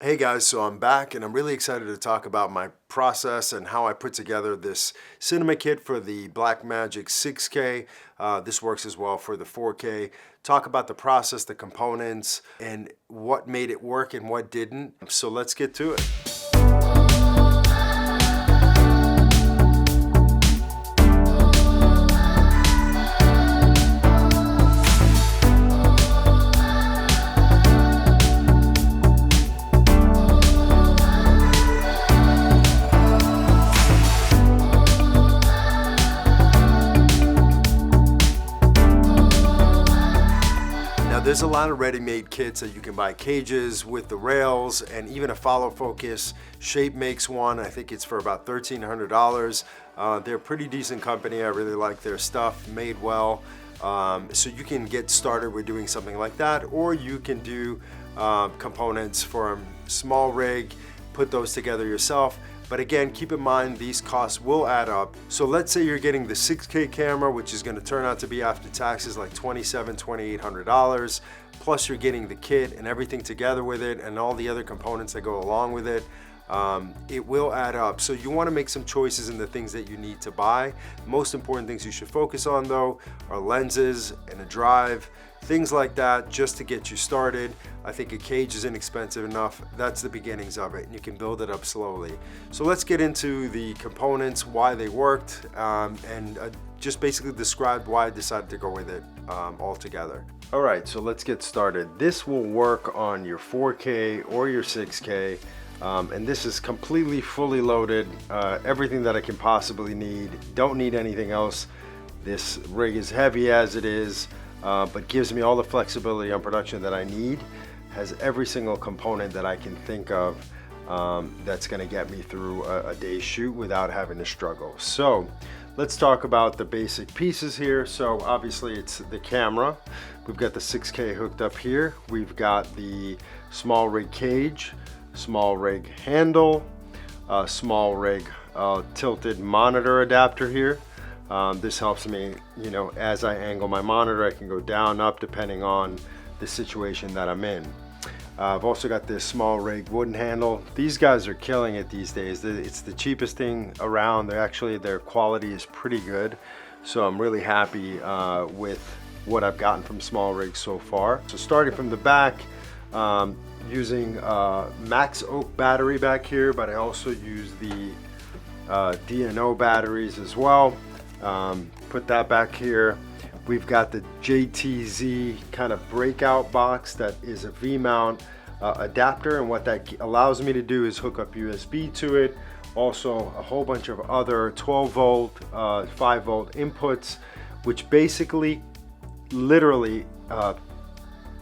Hey guys, so I'm back and I'm really excited to talk about my process and how I put together this cinema kit for the Blackmagic 6K. This works as well for the 4K. Talk about the process, the components, and what made it work and what didn't. So let's get to it. There's a lot of ready-made kits that you can buy, cages with the rails and even a follow focus. Shape makes one. I think it's for about $1,300. They're a pretty decent company. I really like their stuff, made well. So you can get started with doing something like that, or you can do components for a small rig, put those together yourself. But again, keep in mind these costs will add up. So let's say you're getting the 6K camera, which is gonna turn out to be after taxes like $2,700, $2,800, plus you're getting the kit and everything together with it and all the other components that go along with it. It will add up. So you wanna make some choices in the things that you need to buy. Most important things you should focus on though are lenses and a drive, things like that, just to get you started. I think a cage is inexpensive enough. That's the beginnings of it, and you can build it up slowly. So let's get into the components, why they worked, and just basically describe why I decided to go with it altogether. All right, so let's get started. This will work on your 4K or your 6K, and this is completely fully loaded, everything that I can possibly need. Don't need anything else. This rig is heavy as it is, but gives me all the flexibility on production that I need. Has every single component that I can think of that's going to get me through a day's shoot without having to struggle. So let's talk about the basic pieces here. So obviously it's the camera. We've got the 6K hooked up here. We've got the small rig cage, small rig handle, small rig tilted monitor adapter here. This helps me, you know, as I angle my monitor, I can go down, up, depending on the situation that I'm in. I've also got this small rig wooden handle. These guys are killing it these days. It's the cheapest thing around. Their quality is pretty good. So I'm really happy with what I've gotten from small rigs so far. So starting from the back, using Max Oak battery back here, but I also use the DNO batteries as well. Put that back here. We've got the JTZ kind of breakout box that is a VMount adapter, and what that allows me to do is hook up USB to it. Also a whole bunch of other 12 volt, 5 volt inputs, which basically literally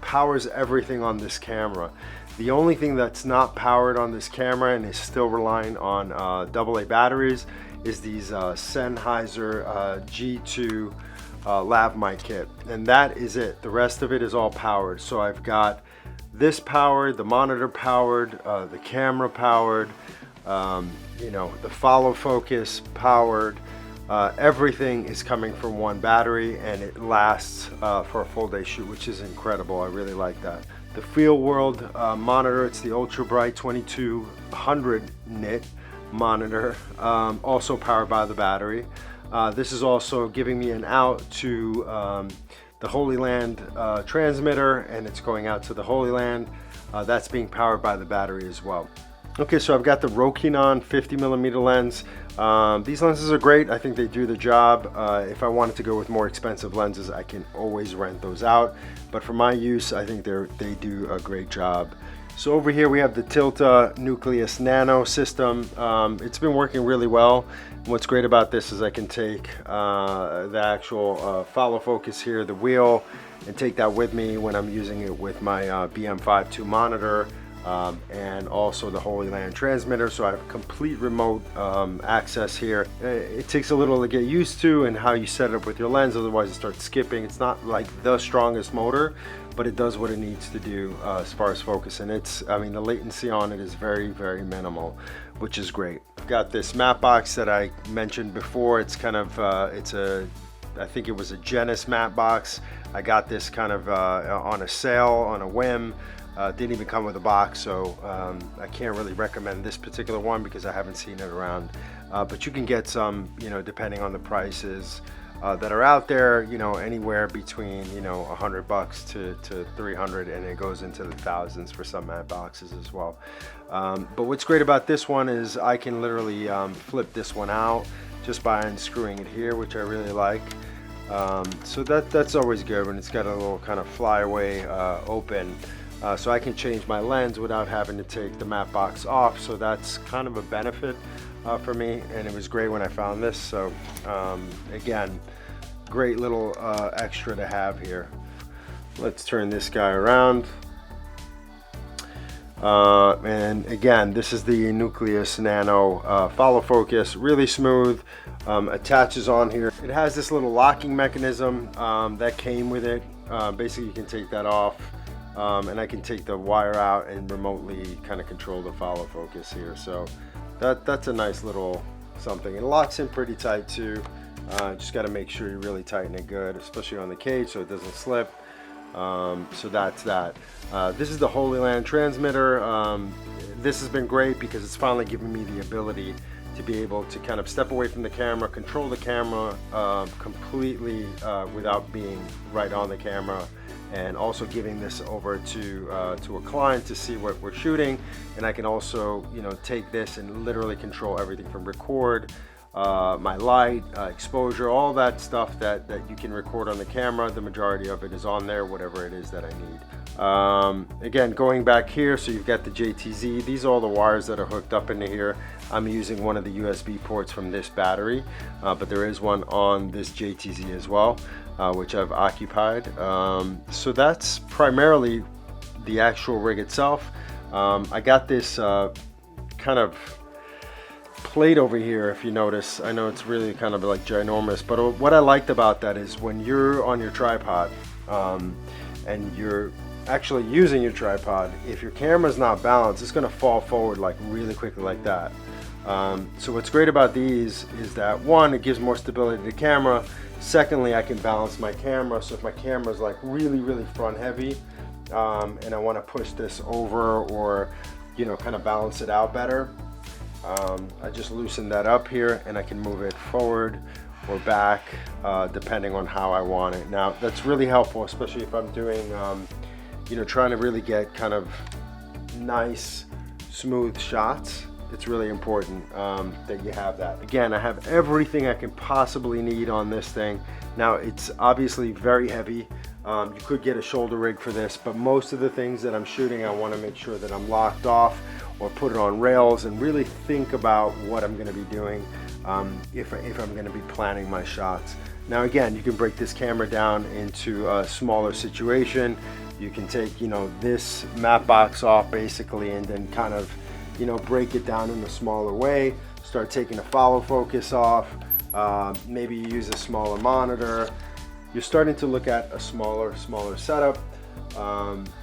powers everything on this camera. The only thing that's not powered on this camera and is still relying on AA batteries is these Sennheiser G2 lav mic kit, and that is it. The rest of it is all powered. So I've got this powered, the monitor powered, the camera powered, you know, the follow focus powered. Everything is coming from one battery, and it lasts for a full day shoot, which is incredible. I really like that. The Field World monitor, it's the ultra bright 2200 nit monitor, also powered by the battery. This is also giving me an out to the Holyland transmitter, and it's going out to the Holyland. That's being powered by the battery as well. Okay, so I've got the Rokinon 50mm lens. These lenses are great. I think they do the job. If I wanted to go with more expensive lenses, I can always rent those out. But for my use, I think they do a great job. So over here we have the Tilta Nucleus Nano system. It's been working really well. And what's great about this is I can take the actual follow focus here, the wheel, and take that with me when I'm using it with my BM5 monitor, and also the Holyland transmitter. So I have complete remote access here. It takes a little to get used to and how you set it up with your lens, otherwise it starts skipping. It's not like the strongest motor, but it does what it needs to do as far as focus. And I mean, the latency on it is very, very minimal, which is great. I've got this matte box that I mentioned before. It's kind of, I think it was a Genesis matte box. I got this kind of on a sale, on a whim. Didn't even come with a box, so I can't really recommend this particular one because I haven't seen it around. But you can get some, you know, depending on the prices that are out there, you know, anywhere between, you know, $100 to 300, and it goes into the thousands for some matte boxes as well. But what's great about this one is I can literally flip this one out just by unscrewing it here, which I really like. So that's always good when it's got a little kind of flyaway open. So I can change my lens without having to take the matte box off. So that's kind of a benefit for me, and it was great when I found this. So again, great little extra to have here. Let's turn this guy around. And again, this is the Nucleus Nano follow focus, really smooth, attaches on here. It has this little locking mechanism that came with it. Basically you can take that off, and I can take the wire out and remotely kind of control the follow focus here. So that's a nice little something. It locks in pretty tight too. Just got to make sure you really tighten it good, especially on the cage so it doesn't slip. So that's that. This is the Holyland Transmitter. This has been great because it's finally given me the ability to be able to kind of step away from the camera, control the camera completely without being right on the camera, and also giving this over to a client to see what we're shooting. And I can also, you know, take this and literally control everything from record, my light, exposure, all that stuff that you can record on the camera. The majority of it is on there, whatever it is that I need. Again, going back here, so you've got the JTZ. These are all the wires that are hooked up into here. I'm using one of the USB ports from this battery, but there is one on this JTZ as well, which I've occupied. So that's primarily the actual rig itself. I got this kind of plate over here, if you notice. I know it's really kind of like ginormous, but what I liked about that is when you're on your tripod and you're actually using your tripod, if your camera's not balanced, it's going to fall forward like really quickly like that. So what's great about these is that, one, it gives more stability to the camera. Secondly, I can balance my camera, so if my camera's like really front heavy and I want to push this over, or, you know, kind of balance it out better, I just loosen that up here and I can move it forward or back depending on how I want it. Now that's really helpful, especially if I'm doing you know, trying to really get kind of nice smooth shots. It's really important that you have that. Again, I have everything I can possibly need on this thing. Now it's obviously very heavy. You could get a shoulder rig for this, but most of the things that I'm shooting, I want to make sure that I'm locked off or put it on rails and really think about what I'm going to be doing if I'm going to be planning my shots. Now again, you can break this camera down into a smaller situation. You can take, you know, this matte box off basically, and then kind of, you know, break it down in a smaller way. Start taking the follow focus off. Maybe you use a smaller monitor. You're starting to look at a smaller setup.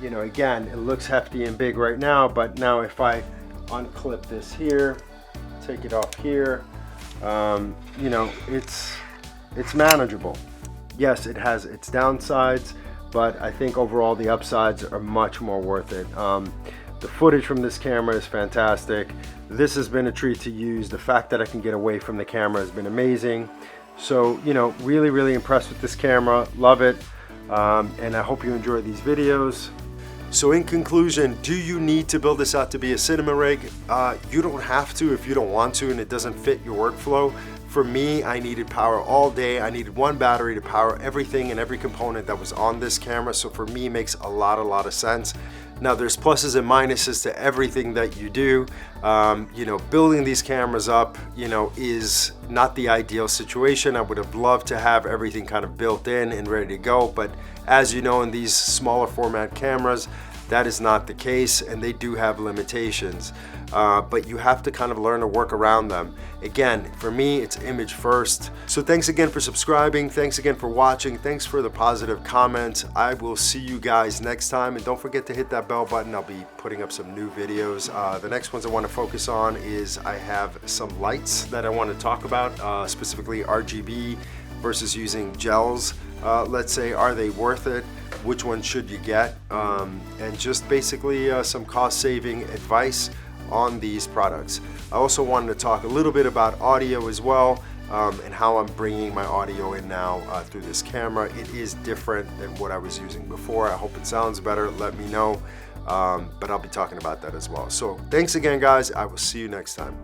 You know, again, it looks hefty and big right now, but now if I unclip this here, take it off here, you know, it's manageable. Yes, it has its downsides, but I think overall the upsides are much more worth it. The footage from this camera is fantastic. This has been a treat to use. The fact that I can get away from the camera has been amazing. So, you know, really impressed with this camera. Love it. And I hope you enjoy these videos. So in conclusion, do you need to build this out to be a cinema rig? You don't have to if you don't want to and it doesn't fit your workflow. For me, I needed power all day. I needed one battery to power everything and every component that was on this camera. So for me, it makes a lot of sense. Now there's pluses and minuses to everything that you do. You know, building these cameras up, you know, is not the ideal situation. I would have loved to have everything kind of built in and ready to go, but as you know, in these smaller format cameras, that is not the case, and they do have limitations. But you have to kind of learn to work around them. Again, for me, it's image first. So thanks again for subscribing. Thanks again for watching. Thanks for the positive comments. I will see you guys next time. And don't forget to hit that bell button. I'll be putting up some new videos. The next ones I want to focus on is I have some lights that I want to talk about, specifically RGB versus using gels. Let's say, are they worth it? which one should you get, and just basically some cost saving advice on these products. I also wanted to talk a little bit about audio as well, and how I'm bringing my audio in now through this camera. It is different than what I was using before. I hope it sounds better, let me know, but I'll be talking about that as well. So thanks again guys, I will see you next time.